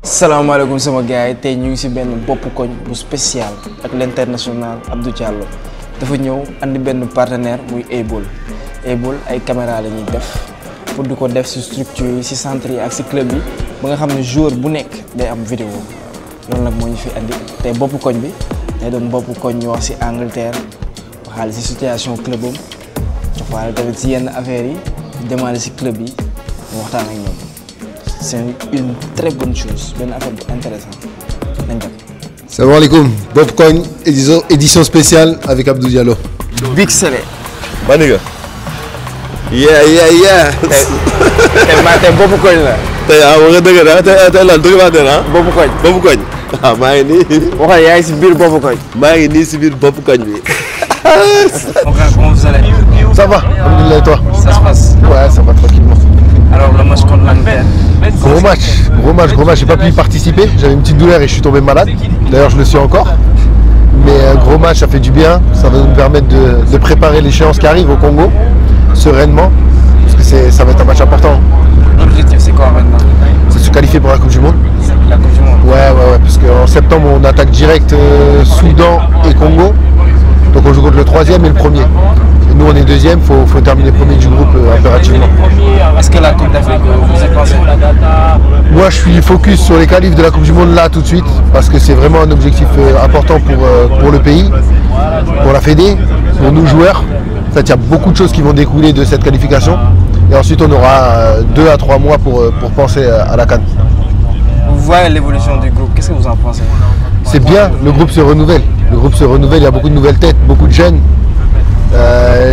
salaamaaleykum sama gars yi tey ñu ngi ci benn bopp koñ bu spécial ak l'international Abdou Diallo dafa ñëw andi benn partenaire muy Able ay caméra la ñuy def pour di ko def ci structure yi ci centre yi ak ci club yi ba nga xam ne joueur bu nekk day am vidéo loolu nag moo ñu fi andi tey bopp koñ bi day doon bopp koñ ñu wax ci Angleterre waxaale ci situation club am waxaale tamit ci yenn affaires yi demaale ci club yi mu waxtaan ak ñoom. C'est une très bonne chose, une affaire intéressante. Salam alaikum, Bob Coin, édition spéciale avec Abdou Diallo. Big Sele. Baniga. Yeah. T'es Bob Coin là. T'es là, Bob Coin. Ah, maa ngi nii. Waxal yaa ngi si biir Bob Coin. maa ngi nii si biir Bob Coin bi. Mon frère, comment vous allez? Ça va, alhamdoulilah, et toi? Ça se passe? Ouais, ça va tranquillement. Alors le match contre l'Angleterre. Gros match, j'ai pas pu y participer, j'avais une petite douleur et je suis tombé malade, d'ailleurs je le suis encore. Mais gros match, ça fait du bien, ça va nous permettre de préparer l'échéance qui arrive au Congo, sereinement, parce que ça va être un match important. L'objectif c'est quoi maintenant? C'est de se qualifier pour la Coupe du Monde. La Coupe du Monde? Ouais, parce qu'en septembre on attaque direct Soudan et Congo, donc on joue contre le 3e et le 1er. Et nous on est 2e, faut terminer premier du groupe impérativement. Est-ce que la Coupe d'Afrique, vous y pensez? Moi je suis focus sur les qualifs de la Coupe du Monde là tout de suite, parce que c'est vraiment un objectif important pour le pays, pour la Fédé, pour nous joueurs. En fait il y a beaucoup de choses qui vont découler de cette qualification. Et ensuite on aura 2 à 3 mois pour penser à la CAN. Vous voyez l'évolution du groupe, qu'est-ce que vous en pensez? C'est bien, le groupe se renouvelle. Il y a beaucoup de nouvelles têtes, beaucoup de jeunes.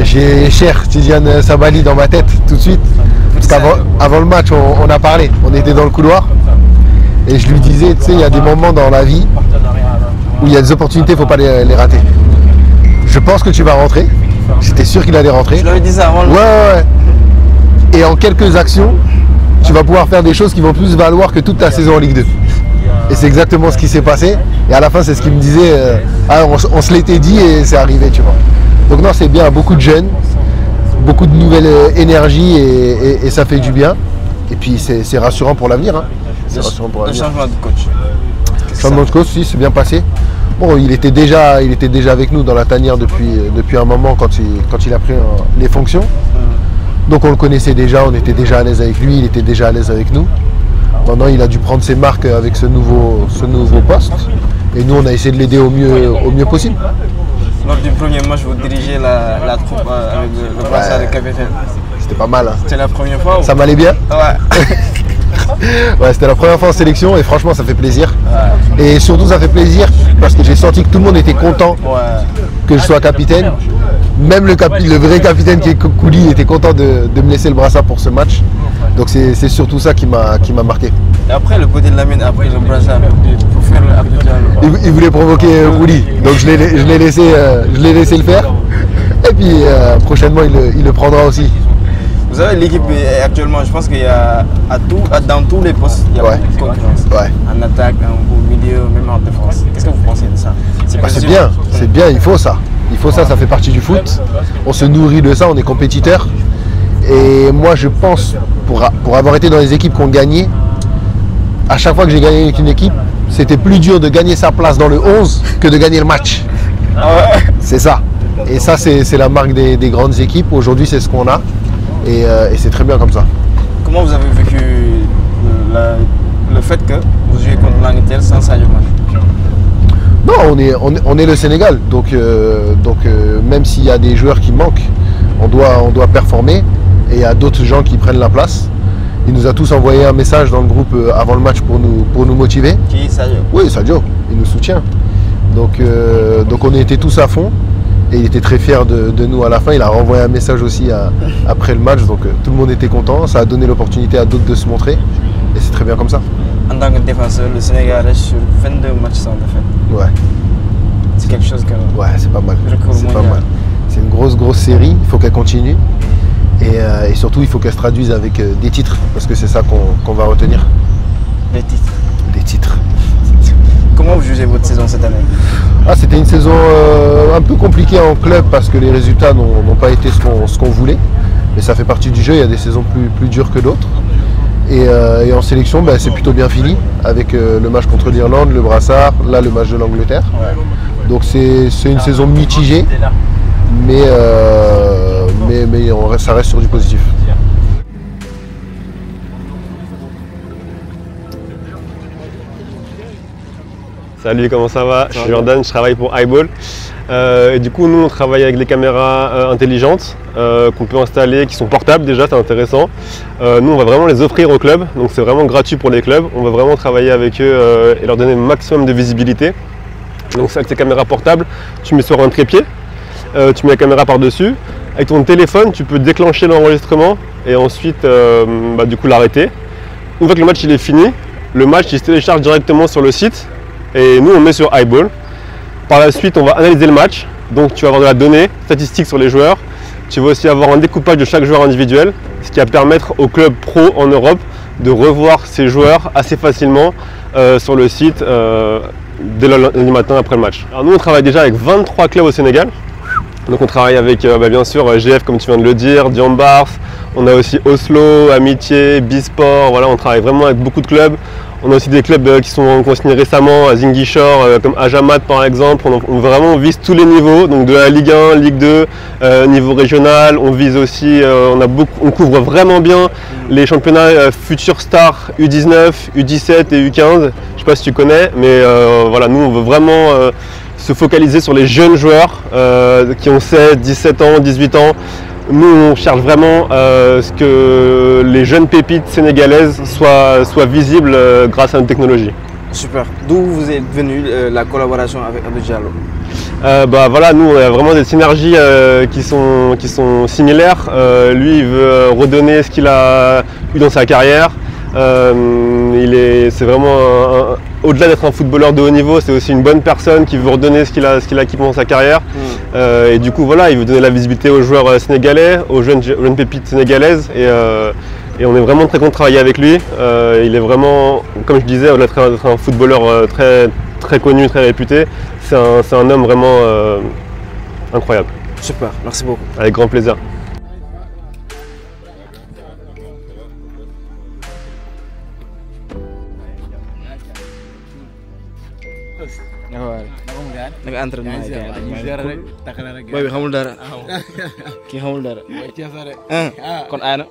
J'ai cher Tidiane Sabali dans ma tête tout de suite. Parce qu'avant le match, on a parlé, on était dans le couloir. Et je lui disais, tu sais, il y a des moments dans la vie où il y a des opportunités, il ne faut pas les rater. Je pense que tu vas rentrer. J'étais sûr qu'il allait rentrer. Je lui disais avant le match. Ouais. Et en quelques actions, tu vas pouvoir faire des choses qui vont plus valoir que toute ta saison en Ligue 2. Et c'est exactement ce qui s'est passé. Et à la fin, c'est ce qu'il me disait, on se l'était dit et c'est arrivé, tu vois. Donc non, c'est bien, beaucoup de jeunes, beaucoup de nouvelles énergies et ça fait du bien. Et puis c'est rassurant pour l'avenir. Hein. Le changement de coach. Le changement de coach, si, c'est bien passé. Bon, il était déjà avec nous dans la tanière depuis un moment quand il a pris les fonctions. Donc on le connaissait déjà, on était déjà à l'aise avec lui, il était déjà à l'aise avec nous. Maintenant, il a dû prendre ses marques avec ce nouveau poste. Et nous, on a essayé de l'aider au mieux possible. Lors du premier match, vous dirigez la troupe avec le brassard de capitaine. C'était pas mal. Hein. C'était la première fois? Ça m'allait bien? Ouais. Ouais, c'était la première fois en sélection et franchement, ça fait plaisir. Ouais. Et surtout, ça fait plaisir parce que j'ai senti que tout le monde était content que je sois capitaine. Même le vrai capitaine qui est Kouli était content de me laisser le brassard pour ce match. Donc c'est surtout ça qui m'a marqué. Et après, le côté de Lamine a pris le brassard pour faire le Abdou Diallo. Il voulait provoquer Kouli, donc je l'ai laissé le faire. Et puis prochainement, il le prendra aussi. Vous savez, l'équipe actuellement, je pense qu'il y a dans tous les postes, il y a beaucoup de concurrence. Ouais. En attaque, au milieu, même en défense. Qu'est-ce que vous pensez de ça? C'est bien, il faut ça. Ça fait partie du foot. On se nourrit de ça, on est compétiteur. Et moi, je pense, pour avoir été dans les équipes qui ont gagné, à chaque fois que j'ai gagné avec une équipe, c'était plus dur de gagner sa place dans le 11 que de gagner le match. C'est ça. Et ça, c'est la marque des grandes équipes. Aujourd'hui, c'est ce qu'on a. Et c'est très bien comme ça. Comment vous avez vécu le fait que vous jouez contre l'Angleterre sans Sadio Mané? Non, on est le Sénégal. Donc même s'il y a des joueurs qui manquent, on doit performer. Et il y a d'autres gens qui prennent la place. Il nous a tous envoyé un message dans le groupe avant le match pour nous motiver. Qui, Sadio? Oui, Sadio, il nous soutient. Donc on était tous à fond. Et il était très fier de nous à la fin. Il a renvoyé un message aussi après le match. Donc tout le monde était content. Ça a donné l'opportunité à d'autres de se montrer. Et c'est très bien comme ça. En tant que défenseur, le Sénégal reste sur 22 matchs sans défaite. Ouais. C'est quelque chose que... Ouais, c'est pas mal. C'est pas mal. C'est une grosse série. Il faut qu'elle continue. Et surtout, il faut qu'elle se traduise avec des titres. Parce que c'est ça qu'on va retenir. Des titres? Des titres. Comment vous jugez votre saison cette année? C'était une saison un peu compliquée en club parce que les résultats n'ont pas été ce qu'on voulait. Mais ça fait partie du jeu, il y a des saisons plus dures que d'autres. Et en sélection, ben, c'est plutôt bien fini avec le match contre l'Irlande, le brassard, là le match de l'Angleterre. Donc c'est une saison mitigée, mais ça reste sur du positif. Salut, comment ça va? Je suis Jordan, je travaille pour iBall. Et du coup, nous, on travaille avec des caméras intelligentes qu'on peut installer, qui sont portables déjà, c'est intéressant. Nous, on va vraiment les offrir aux clubs, donc c'est vraiment gratuit pour les clubs. On va vraiment travailler avec eux et leur donner le maximum de visibilité. Donc, avec ces caméras portables, tu mets sur un trépied, tu mets la caméra par-dessus. Avec ton téléphone, tu peux déclencher l'enregistrement et ensuite, du coup, l'arrêter. Une fois que le match il est fini, le match il se télécharge directement sur le site. Et nous on met sur iBall. Par la suite on va analyser le match, donc tu vas avoir de la donnée statistique sur les joueurs. Tu vas aussi avoir un découpage de chaque joueur individuel, ce qui va permettre aux clubs pro en Europe de revoir ces joueurs assez facilement sur le site dès le lundi matin après le match. Alors nous on travaille déjà avec 23 clubs au Sénégal. Donc on travaille avec bien sûr GF comme tu viens de le dire, Diambars, on a aussi Oslo, Amitié, Bisport, voilà, on travaille vraiment avec beaucoup de clubs. On a aussi des clubs qui sont signés récemment à Zingishore, comme Ajamat par exemple. On vise tous les niveaux, donc de la Ligue 1, Ligue 2, niveau régional. On vise aussi, on couvre vraiment bien les championnats Future Star U19, U17 et U15. Je ne sais pas si tu connais, mais voilà, nous on veut vraiment se focaliser sur les jeunes joueurs qui ont 16, 17 ans, 18 ans. Nous, on cherche vraiment ce que les jeunes pépites sénégalaises soient visibles grâce à notre technologie. Super. D'où vous êtes venu la collaboration avec Abdou Diallo? Voilà, nous on a vraiment des synergies qui sont similaires. Lui, il veut redonner ce qu'il a eu dans sa carrière. C'est vraiment au-delà d'être un footballeur de haut niveau, c'est aussi une bonne personne qui veut redonner ce qu'il a acquis pendant sa carrière. Et du coup, voilà, il veut donner la visibilité aux joueurs sénégalais, aux jeunes pépites sénégalaises. Et on est vraiment très content de travailler avec lui. Il est vraiment, comme je disais, au-delà d'être un footballeur très connu, très réputé, c'est un homme vraiment incroyable. Super, merci beaucoup. Avec grand plaisir. naka entraînement yi boy bi xamul dara kii xamul dara kon aana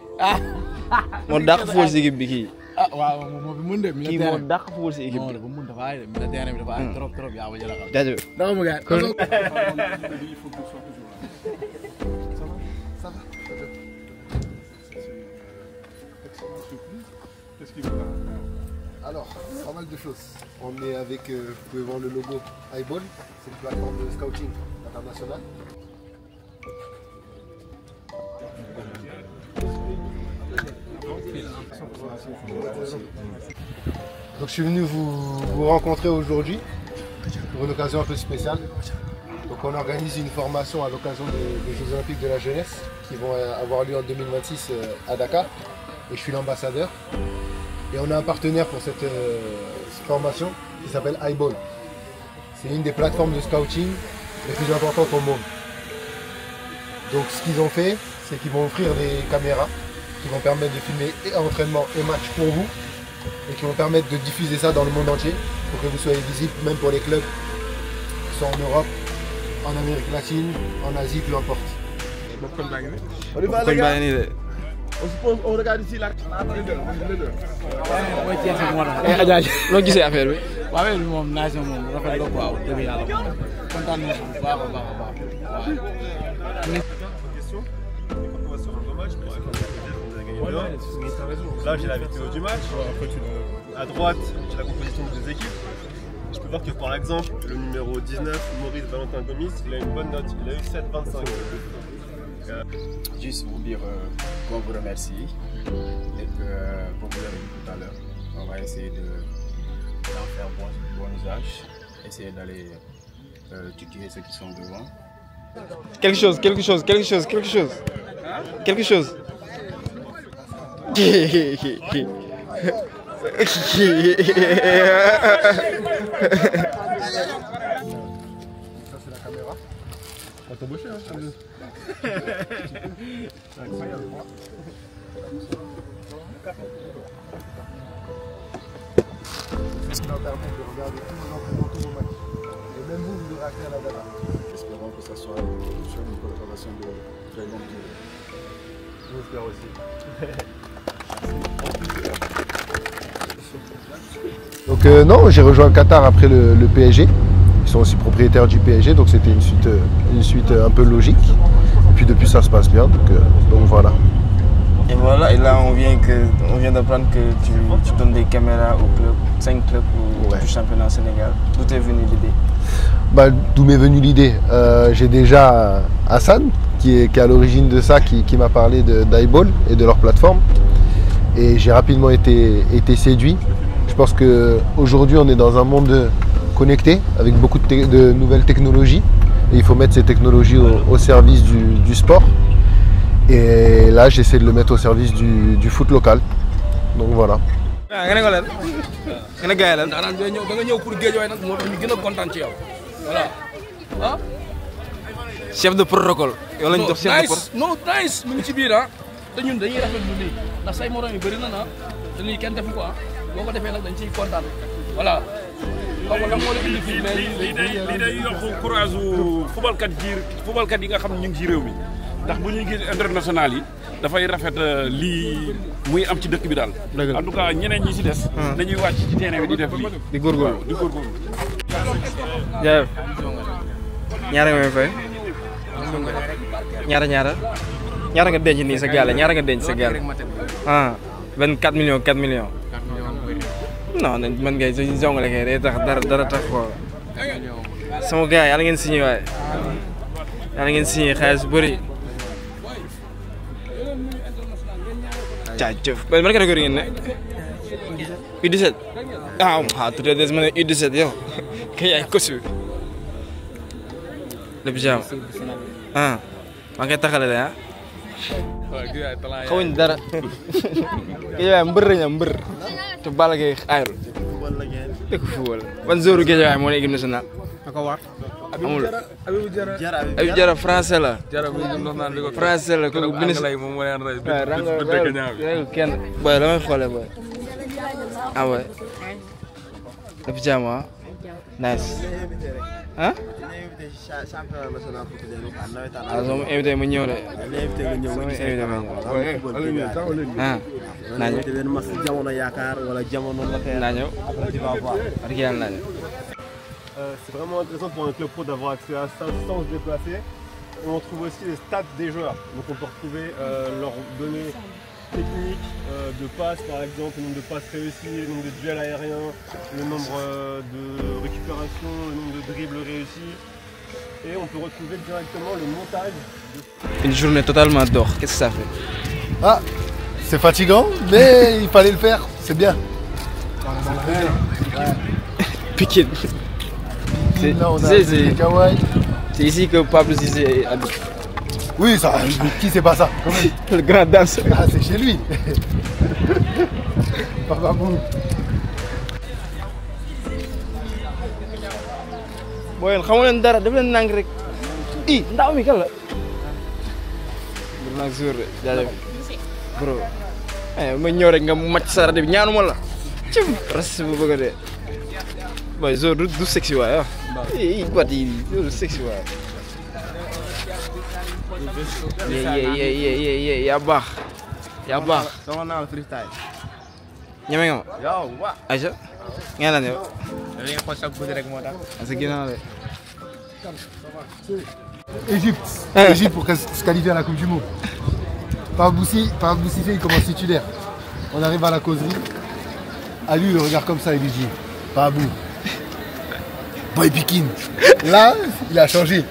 moo dàq fóol si équipe bi kii waaw moo fi mën de kii moo dàq fóol si équipe bi mën dafa ay de terrain bi dafa ay trop yaa ma jëlaat jaajëf dama mu gaay Alors, pas mal de choses. On est avec, vous pouvez voir le logo iBall, c'est une plateforme de scouting international. Donc je suis venu vous rencontrer aujourd'hui pour une occasion un peu spéciale. Donc on organise une formation à l'occasion des Jeux Olympiques de la jeunesse qui vont avoir lieu en 2026 à Dakar. Et je suis l'ambassadeur. Et on a un partenaire pour cette formation qui s'appelle iBall. C'est une des plateformes de scouting les plus importantes au monde. Donc ce qu'ils ont fait, c'est qu'ils vont offrir des caméras qui vont permettre de filmer et entraînement et match pour vous et qui vont permettre de diffuser ça dans le monde entier pour que vous soyez visible même pour les clubs qui sont en Europe, en Amérique latine, en Asie, peu importe. On regarde ici là. loo gisee affaire bi. waaw affaire bi moom naaj na moom rafet la quoi dëgg yàlla kontaan nañu bu baax a baax a baax waaw. Là j'ai la vidéo du match. À droite j'ai la composition des équipes. Je peux voir que par exemple le numéro 19, Maurice Valentin Gomis, il a une bonne note, il a eu 7,25. Juste vous dire qu'on vous remercie et que, comme vous l'avez dit tout à l'heure, on va essayer d'en faire bon usage, essayer d'aller tuer ceux qui sont devant. Quelque chose. Ça c'est la caméra. On va t'embaucher hein. C'est incroyable. Ce qui va permettre de regarder tous vos matchs. Et même vous devrez accéder à la data. Espérons que ça soit une collaboration de très longue durée. J'espère aussi. Donc non, j'ai rejoint le Qatar après le PSG. Ils sont aussi propriétaires du PSG, donc c'était une suite un peu logique. Et puis depuis ça se passe bien, donc voilà. Et voilà, et là on vient d'apprendre que tu donnes des caméras au club, 5 clubs du championnat Sénégal. D'où est venue l'idée? D'où m'est venue l'idée? J'ai déjà Hassan, qui est à l'origine de ça, qui m'a parlé d'iBall et de leur plateforme. Et j'ai rapidement été séduit. Je pense qu'aujourd'hui on est dans un monde connecté, avec beaucoup de nouvelles technologies. Et il faut mettre ces technologies au service du sport. Et là, j'essaie de le mettre au service du foot local. Donc voilà. Chef de protocole. yow lañ jox chef de protocole. Non, nice, mu ngi ci biir ah. Te ñun dañuy rafetlu lii ndax say morom yu bëri na na te lii kenn defu ko ah. Boo ko defee nag dañ ciy kontaan. Voilà. lii day yokk courage footballkat yi nga xam ñu ngi ci réew mi ndax bu ñuy gis international yi dafay rafet lii muy am ci dëkk bi daal. En tout cas ñeneen ñi ci des. dañuy wàcc ci terrain bi di def lii. Di góorgóorlu di góorgóorlu. Jaajëf. Ñaara nga may fay. ñaara nga denc nii sa gaale ñaara nga denc sa gaale. 24 millions 4 millions. non man ngay suñu jongale kay day tax dara tax ko sama gars yàlla ngeen signé waaye yàlla ngeen signé xaalis bu bëri. jaajëf ban catégorie ngeen ne. U17. tuddee des ma ne U17 yow kay yaay kosu lépp jaam maa ngi koy taxale de xawuñ dara Guédiawaye mbër lañ am mbër te Balla Gaye aayul dëkk football ban joueur Guédiawaye moo ne équipe nationale amul Habib Diarra français la kooku ministre kenn boy la may xoolee boy boy lépp jaam nice soo ma invité ma ñëw de. naa ñëw. C'est vraiment intéressant pour un club pro d'avoir accès à ça sans se déplacer. On trouve aussi les stats des joueurs. Donc on peut retrouver leurs données techniques de passes par exemple, le nombre de passes réussies, le nombre de duels aériens, le nombre de récupérations, le nombre de dribbles réussis. Et on peut retrouver directement le montage. Une journée totalement d'or, qu'est-ce que ça fait? C'est fatigant, mais il fallait le faire, c'est bien. Pikine. C'est ici que Pablo Cissé habite. Oui, ça, qui c'est pas ça? Le grand danseur. C'est chez lui. Papa Bou. Boy, xamu leen dara def leen nang rek. Ndaw mi kan la? Nak jour jaajëf. Bro. Ma ñëw rek nga macc sa rajo bi ñaanuma la. Cim ras bu bëgg de. Boy, jour du sexy waay wat yi du sexy waay. Yaa baax. Sama naa la freestyle. Ñeme nga ma? Yow wa. Aïcha. Ngeen lan yow? Dañuy xool chaque guddi rek moo tax. Parce que ginnaaw de. Égypte pour se qualifier à la Coupe du Monde. Par Boussi, il commence titulaire. On arrive à la causerie. À lui, il le regarde comme ça et lui dit Babou, Boy Pikine. Là, il a changé.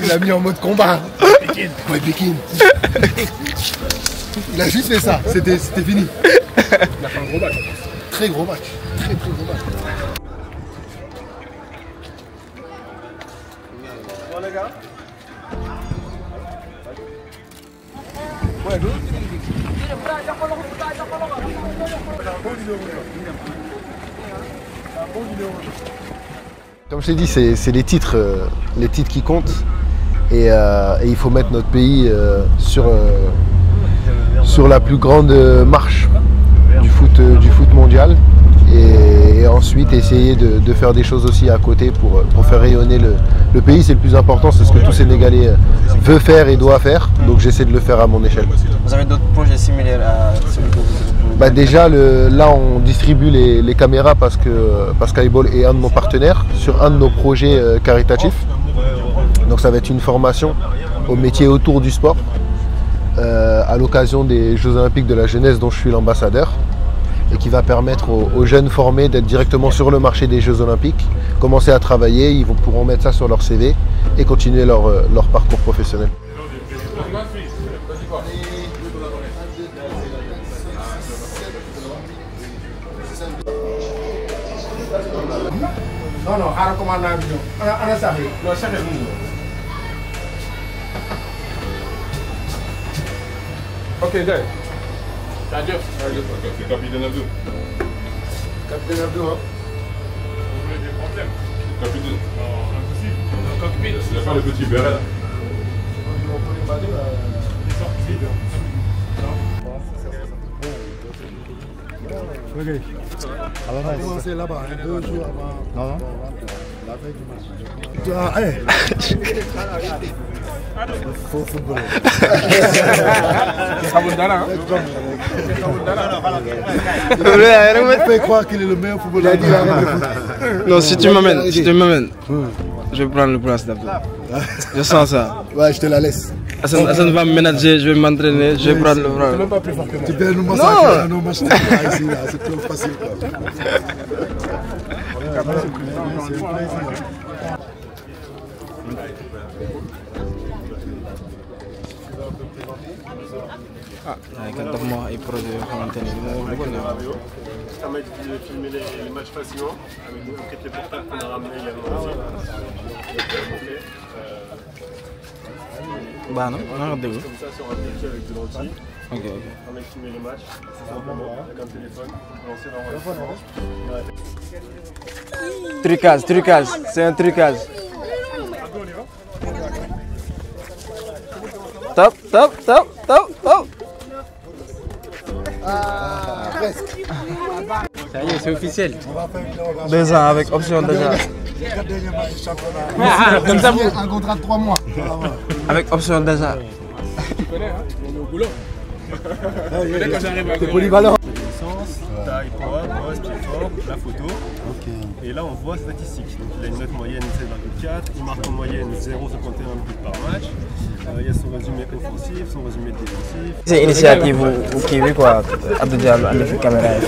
Il a mis en mode combat. Boy Pikine. Il a juste fait ça. C'était fini. Il a fait un gros match. Très gros match. Très gros match. Bon les gars. Comme je t'ai dit, c'est les titres qui comptent. Et il faut mettre notre pays sur la plus grande marche du foot. foot mondial et ensuite essayer de faire des choses aussi à côté pour faire rayonner le pays. C'est le plus important, c'est ce que tout Sénégalais veut faire et doit faire, donc j'essaie de le faire à mon échelle. Vous avez d'autres projets similaires à celui que vous Déjà, là on distribue les caméras parce qu'Highball est un de nos partenaires sur un de nos projets caritatifs. Donc ça va être une formation au métier autour du sport à l'occasion des Jeux Olympiques de la jeunesse dont je suis l'ambassadeur et qui va permettre aux jeunes formés d'être directement sur le marché des Jeux Olympiques, commencer à travailler, ils pourront mettre ça sur leur CV et continuer leur parcours professionnel. Non, non, xaaral commandant bi ñëw. Ana sax yi. Non, sax yi mu ngi. Ok, gars. Jaajëf. C'est capitaine Abdou. Capitaine Abdou, hein. Vous avez des problèmes? Capitaine. Non, impossible. Cockpit. C'est pas le petit béret là. On peut les baler là. Il sort vite. Ok. On va commencer là-bas, 2 jours avant. Non. La veille du match. Faux football. Fais croire qu'il est le meilleur footballeur. Non, si tu m'amènes, je vais prendre le place d'Abdou. Je sens ça. Ouais, je te la laisse. Hassan va me ménager, je vais m'entraîner, je vais prendre le bras. C'est même pas plus fort que moi. Tu peux nous massacrer à nos matchs ici, là. C'est trop facile. Kan daf ma ay projet yoo xamante ni moo ko neex. permettre de filmer les matchs facilement avec nous enquête les portables qu'on a ramené également aussi. Baax na nga déglu. Comme ça sur un petit avec de l'anti. Ok. Permet de filmer les matchs simplement avec un téléphone, lancer l'enregistrement. Trucage, c'est un trucage. Top. Presque. Ça y est, c'est officiel. 2 ans avec option déjà. Comme ça, un contrat de 3 mois. Avec option déjà. Tu connais, hein? On est au boulot. Dès que j'arrive à T'es polyvalent. Taille, poids, bosse, pied fort, la photo. Et là on voit les statistiques. Donc il a une note moyenne 7,4, il marque en moyenne 0,51 buts par match. Il y a son résumé offensif, son résumé défensif. C'est initiative bu kii bi quoi Abdou Diallo andi fi caméra yi.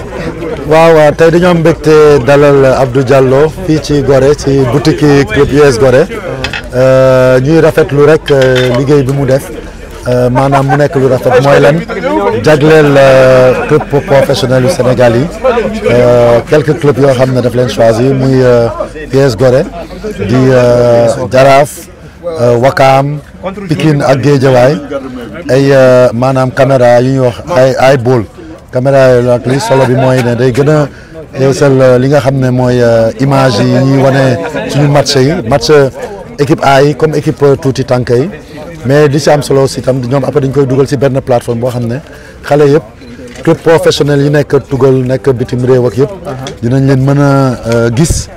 waaw tey dañoo am mbégte dalal Abdou Diallo fii ci Gorée ci boutique club US Gorée ñuy rafetlu rek liggéey bi mu def maanaam mu nekk lu rafet mooy lan jagleel club professionnel yu Sénégal yi quelques clubs yoo xam ne daf leen choisir muy US Gorée di Jaraaf Wakaam Pikine ak Guédiawaye ay maanaam caméra yu ñuy wax ay bool caméra yooyu ak li solo bi mooy ne day gën a yeesal li nga xam ne mooy image yi ñuy wane suñu match équipe A yi comme équipe tuuti tànk yi mais li si am solo aussi tam ñoom après dañ koy dugal si benn plateforme boo xam ne xale yëpp club professionnel yi nekk tugal nekk bitim réew ak yëpp dinañ leen mën a gis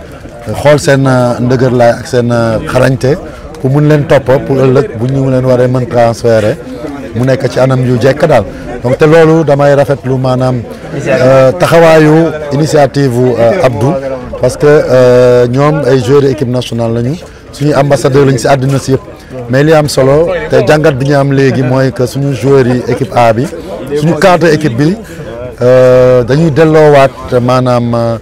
xool seen ndëgër laay ak seen xarañte pour mun leen topp pour ëllëg bu ñu leen waree mën transférer mu nekk ci anam yu jekk daal donc te loolu damay rafetlu maanaam taxawaayu initiative Abdou parce que ñoom ay joueurs équipe nationale lañu suñu ambassadeur lañu si àddina si yëpp mais li am solo te jàngat bi ñu am léegi mooy que suñu joueurs yi équipe A bi suñu cadre équipe bi dañuy delloowaat maanaam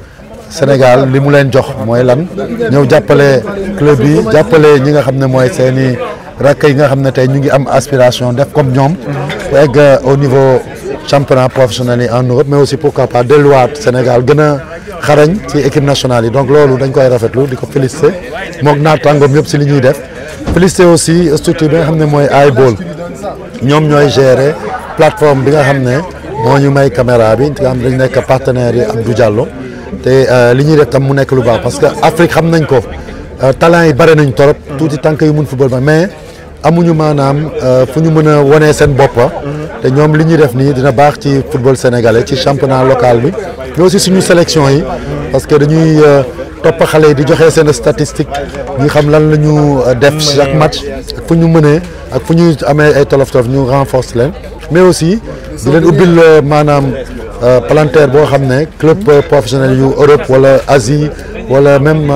Sénégal li mu leen jox mooy lan ñëw jàppale club yi jàppale ñi nga xam ne mooy seeni rakk yi nga xam ne tey ñu ngi am aspiration def comme ñoom pour egg au niveau championnat professionnel yi en Europe mais aussi pourquoi pas delluwaat Sénégal gën a xarañ ci équipe nationale yi donc loolu dañ koy rafetlu di ko féliciter moog naataangoom yëpp si li ñuy def féliciter aussi structure bi nga xam ne mooy iBall ñoom ñooy gérer plateforme bi nga xam ne moo ñu may caméra bi nga xam dañ nekk partenaires yi Abdou Diallo te li ñuy def tam mu nekk lu baax parce que Afrique xam nañ ko talent yi bare nañ torop tuuti tànk yu mun football ba mais amuñu maanaam fu ñu mën a wone seen bopp te ñoom li ñuy def nii dina baax ci football sénégalais ci championnat local bi mais aussi suñu sélection yi parce que dañuy topp xale yi di joxe seen statistique ñu xam lan la ñu def chaque match ak fu ñu mënee ak fu ñu amee ay tolof-tolof ñu renforce leen mais aussi di leen ubbil maanaam palanteer boo xam ne club professionnel yu Europe wala Asie wala même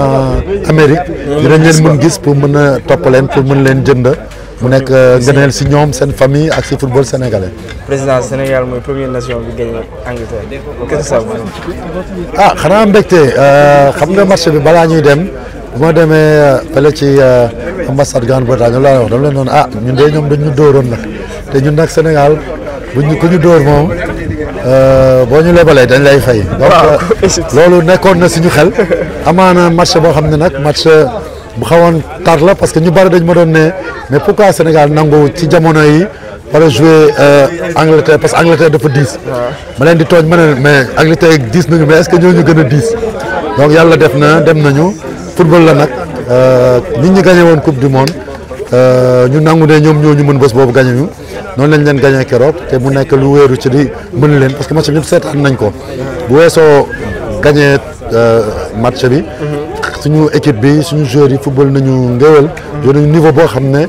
Amérique dinañ leen mën gis pour mën a topp leen pour mën leen jënd mu nekk ngëneel si ñoom seen famille ak si football sénégalais. président Sénégal mooy première nation bi gagné Angleterre qu'est-ce que ça veut ah xanaa mbégte xam nga match bi balaa ñuy dem bu ma demee fële ci ambassade Grande-Bretagne laa wax dama leen noonu ñun de ñoom dañ ñu dóoroon nag te ñun nag Sénégal ku ñu dóor moom boo ñu lebalee dañ lay fay. donc loolu nekkoon na suñu xel amaana match boo xam ne nag match bu xawoon tar la parce que ñu bari dañ ma doon ne mais pourquoi Sénégal nangu ci jamono yi war jouer Angleterre parce que Angleterre dafa diis. ma leen di tooñ ma ne mais Angleterre diis nañu mais est-ce que ñoo ñu gën a diis donc yàlla def na dem nañu football la nag nit ñi gagné woon coupe du monde ñu nangu ne ñoom ñoo ñu mën bés boobu gagné ñu noonu lañ leen gagné keroog te mu nekk lu wéeru ci di mën leen parce que match bi ñëpp seetaan nañ ko bu weesoo gagné match bi. suñu équipe bi suñu joueurs yi football nañu ngéwél joué nañu niveau boo xam ne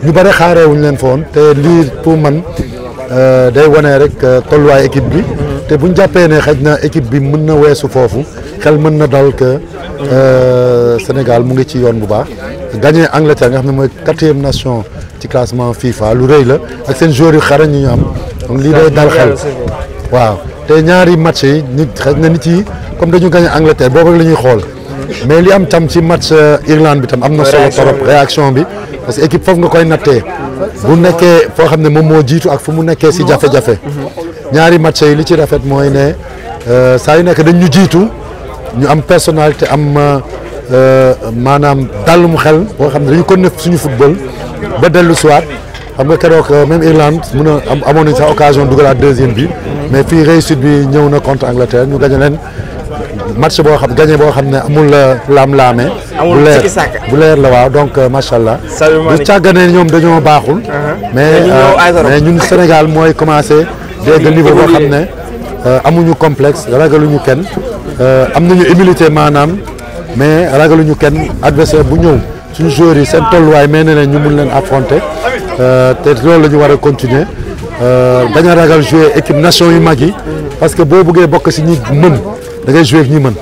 ñu bëri xaaree wuñ leen foon te lii pour man day wane rek tolluwaay équipe bi te buñ jàppee ne xëj na équipe bi mën na weesu foofu xel mën na dal que Sénégal mu ngi ci yoon bu baax gagné Angleterre nga xam ne mooy 4e nation ci classement FIFA lu rëy la ak seen joueurs yu xarañ ñu am donc lii day dal xel waaw te ñaari match yi nit xëj na nit yi comme dañu gagné Angleterre boobu rek la ñuy xool mais li am tam ci match Irlande bi tam am na solo trop réaction bi parce que équipe foofu nga koy nattee bu nekkee foo xam ne moom moo jiitu ak fu mu nekkee si jafe-jafe ñaari match yi li ci rafet mooy ne saa yu nekk dañ ñu jiitu ñu am personnalité am maanaam dàllum xel boo xam ne dañu ko nekk suñu football ba dellu siwaat xam nga keroog même Irlande mun a amoon nañ sax occasion dugalaat deuxième bi mais fii réussite bi ñëw na contre Angleterre ñu gagné leen match boo xam gagné boo xam ne amul laam-laame. bu leer la waaw donc macha allah. du càggane ñoom dañoo baaxul. mais ñun Sénégal mooy commencé dégg niveau boo xam ne amuñu complexe ragaluñu kenn am nañu humilité maanaam mais ragaluñu kenn adversaire bu ñëw suñu joueurs yi seen tolluwaay may na leen ñu mun leen affronter te loolu la ñu war a continuer bañ a ragal jouer équipe nation yu mag yi parce que boo bëggee bokk si ñi mën. da ngay joué ak ñi mën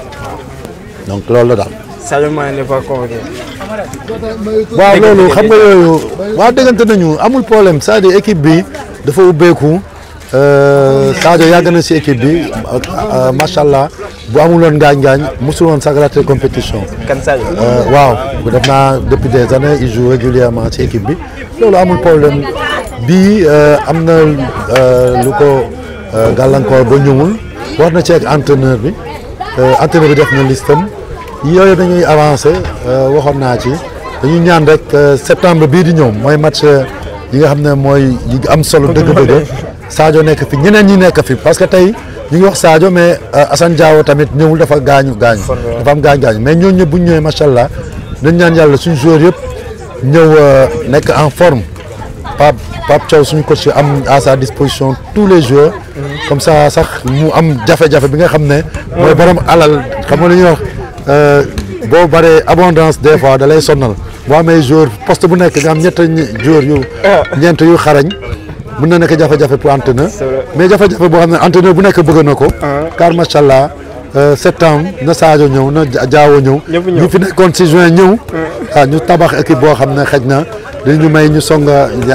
donc loolu la daal. Sadio Mané n'est pas convoqué. waaw loolu xam nga yooyu waaw déggante nañu amul problème c'est-à-dire équipe bi dafa ubbeeku Sadio yàgg na si équipe bi macha allah bu amuloon ngaañ-ngaañ mosul woon sax raté compétition. kan Sadio. waaw def naa depuis des années il joue régulièrement ci équipe bi loolu amul problème bii am na lu ko gàllankoor ba ñëwul. wax na ci ak entraîneur bi def na listam yooyu dañuy avancé waxoon naa ci dañuy ñaan rek septembre bii di ñëw mooy match yi nga xam ne mooy yi am solo dëgg-dëgg Sadio nekk fi ñeneen ñi nekk fi parce que tey ñu ngi wax Sadio mais Assane Diao tamit ñëwul dafa gaañu dafa am gaañu mais ñooñu ñëpp bu ñu ñëwee macha allah dañ ñaan yàlla suñu joueur yëpp ñëw nekk en forme Pape Thiaw suñu coach am à sa disposition tous les joueurs comme ça sax mu am jafe-jafe bi nga xam ne mooy borom alal xam nga lu ñuy wax boo baree abondance des fois da lay sonnal boo amee joueur poste bu nekk nga am ñeent yu xarañ mën na nekk jafe-jafe pour entraîneur mais jafe-jafe boo xam ne entraîneur bu nekk bëgg na ko car macha allah septembre na Sadio ñëw na Diao ñëw ñu fi nekkoon si juin ñëw ñu tabax équipe boo xam ne xëj na dañu may ñu song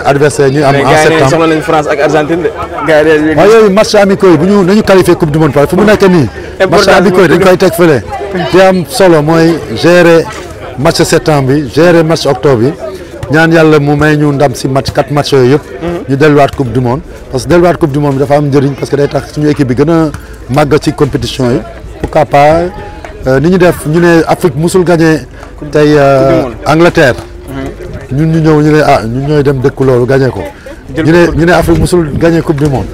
adversaire ñu am en septembre soxla nañ France ak Argentine de. waaw yooyu match amicaux yi bu ñu nañu qualifié coupe du monde fu mu nekk nii. match amicaux yi dañ koy teg fële. li am solo mooy gérer match septembre bi gérer match octobre bi ñaan yàlla mu may ñu ndam si match 4 match yooyu yëpp. ñu delluwaat coupe du monde parce que delluwaat coupe du monde bi dafa am njëriñ parce que day tax suñu équipe bi gën a màgg ci compétition yi. pourquoi pas ni ñu def ñu ne Afrique musul gagné tey Angleterre. ñun ñu ñëw ñu ne ñun ñooy dem dëkk loolu gagné ko. ñu ne Afrique musul gagné coupe du monde.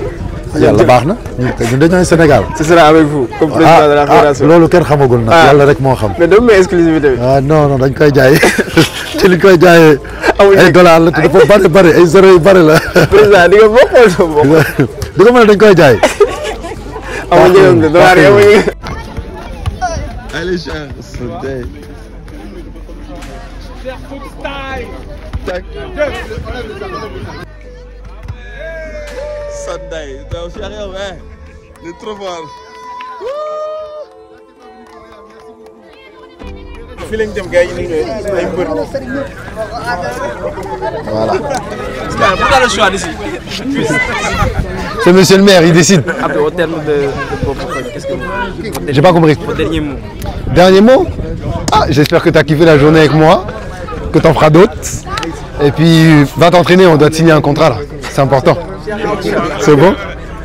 yàlla baax na ñun dañoo Sénégal. ce sera avec vous comme président de la fédération. loolu kenn xamagul nag. yàlla rek moo xam. mais dama may exclusivité bi. non dañ koy jaay. te li koy jaayee ay dollars la te dafa bari ay zéro yu bari la. président di nga bokk wala sa bokk. di nga mën a dañ koy jaay. amuñu njëriñ de dollars yi amuñu. Allez, cher, Sunday. Sunday, donc sérieux, ouais. Il est trop fort. Voilà. Pourquoi le choix d'ici? C'est monsieur le maire, il décide. Après, au terme de qu'est-ce que vous... J'ai pas compris. Au dernier mot. Dernier mot? Ah, j'espère que tu as kiffé la journée avec moi, que tu en feras d'autres. Et puis, va t'entraîner, on doit te signer un contrat là. C'est important. C'est bon?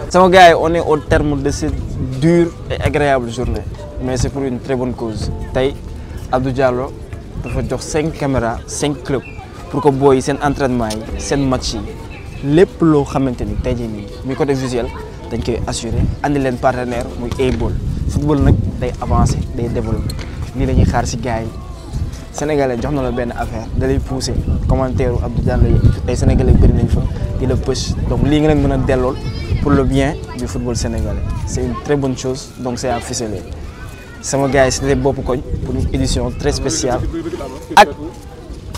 Sama gars, on est au terme de cette dure et agréable journée. Mais c'est pour une très bonne cause. Tay, Abdou Diallo dafa jox 5 caméras 5 clubs pour que boy sen entraînement yi sen match yi lépp loo xamante ni tey jii nii mi côté visuel dañ koy assurer andi leen partenaire muy A-Ball football nag day avancer day développer lii la ñuy xaar si gars yi sénégalais jox na la benn affaire da lay pousser commentaire Abdou Diallo yi tey sénégalais bëri nañ fa di la push donc lii nga leen mën a dellool pour le bien du football sénégalais c'est une très bonne chose donc c'est à ficeler. Sama gars yi c'était Bopp Koñ pour une édition très spéciale ak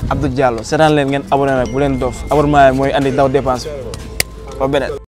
Abdou Diallo seetaan leen ngeen abonné nag bu leen dof abonnement mooy andi daw dépense ba beneen